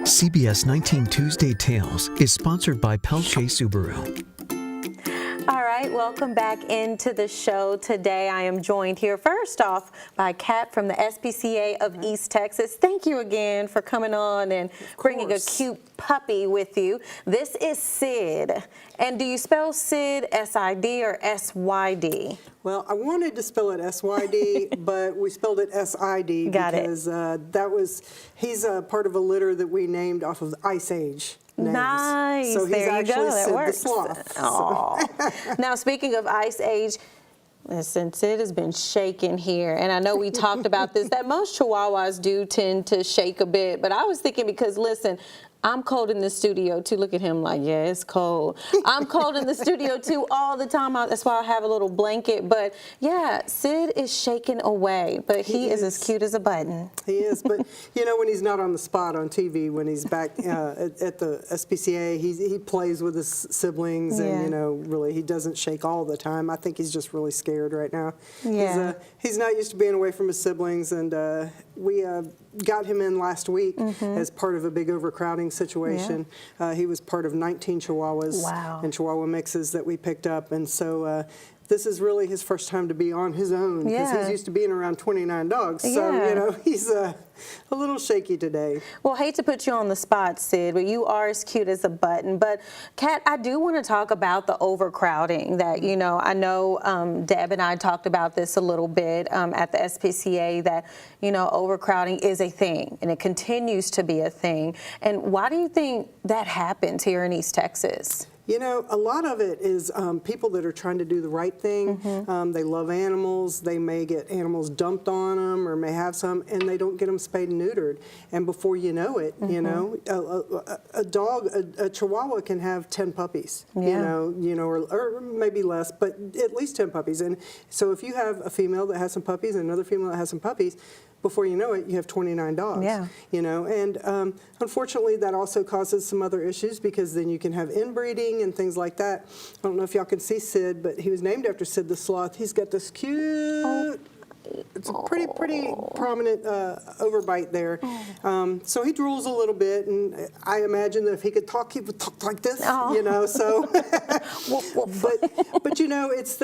CBS 19 Tuesday Tales is sponsored by Pelche Subaru. All right, welcome back into the show. Today I am joined here first off by Kat from the SPCA of East Texas. Thank you again for coming on and bringing a cute puppy with you. This is Sid. And do you spell Sid S-I-D or S-Y-D? Well, I wanted to spell it S-Y-D, but we spelled it S-I-D because he's a part of a litter that we named off of Ice Age names. Nice. So he's there you actually go. That Sid works. the Sloth. Aw. Now, speaking of Ice Age, listen, Sid has been shaking here, and I know we talked about this, that most Chihuahuas do tend to shake a bit, but I was thinking because, listen, I'm cold in the studio too. Look at him like, yeah, it's cold. I'm cold in the studio too all the time. That's why I have a little blanket. But yeah, Sid is shaking away, but he is as cute as a button. He is, but you know, when he's not on the spot on TV, when he's back at the SPCA, he plays with his siblings, and you know, really, he doesn't shake all the time. I think he's just really scared right now. Yeah. He's not used to being away from his siblings, and we got him in last week as part of a big overcrowding situation. Yeah. He was part of 19 Chihuahuas and Chihuahua mixes that we picked up, and so this is really his first time to be on his own because he's used to being around 29 dogs. So, you know, he's a little shaky today. Well, hate to put you on the spot, Sid, but you are as cute as a button. But, Kat, I do want to talk about the overcrowding that, you know, I know Deb and I talked about this a little bit at the SPCA that, you know, overcrowding is a thing and it continues to be a thing. And why do you think that happens here in East Texas? You know, a lot of it is people that are trying to do the right thing. They love animals. They may get animals dumped on them or may have some, and they don't get them spayed and neutered. And before you know it, you know, a Chihuahua can have 10 puppies, you know, or maybe less, but at least 10 puppies. And so if you have a female that has some puppies and another female that has some puppies, before you know it, you have 29 dogs, you know, and unfortunately that also causes some other issues because then you can have inbreeding and things like that. I don't know if y'all can see Sid, but he was named after Sid the Sloth. He's got this cute, it's a pretty prominent overbite there. So he drools a little bit, and I imagine that if he could talk, he would talk like this, you know, so, but you know, it's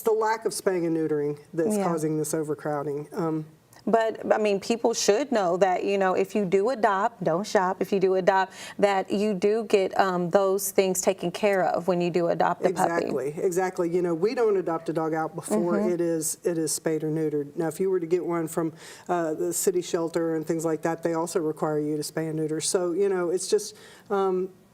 the lack of spaying and neutering that's causing this overcrowding. But, I mean, people should know that, you know, if you do adopt, don't shop, if you do adopt, that you do get those things taken care of when you do adopt a puppy. Exactly. You know, we don't adopt a dog out before it is spayed or neutered. Now, if you were to get one from the city shelter and things like that, they also require you to spay and neuter. So, you know, it's just...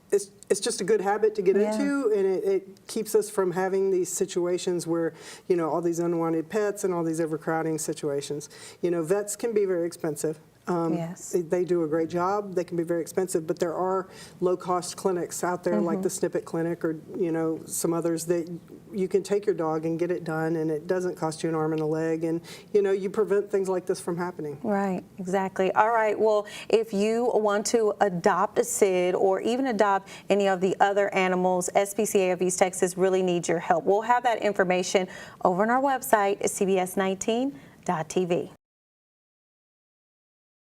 It's just a good habit to get into, and it keeps us from having these situations where, you know, all these unwanted pets and all these overcrowding situations. You know, vets can be very expensive. They do a great job. They can be very expensive, but there are low-cost clinics out there like the Snippet Clinic or, you know, some others that you can take your dog and get it done, and it doesn't cost you an arm and a leg, and, you know, you prevent things like this from happening. Right, exactly. All right, well, if you want to adopt a Sid or even adopt any of the other animals, SPCA of East Texas really needs your help. We'll have that information over on our website at cbs19.tv.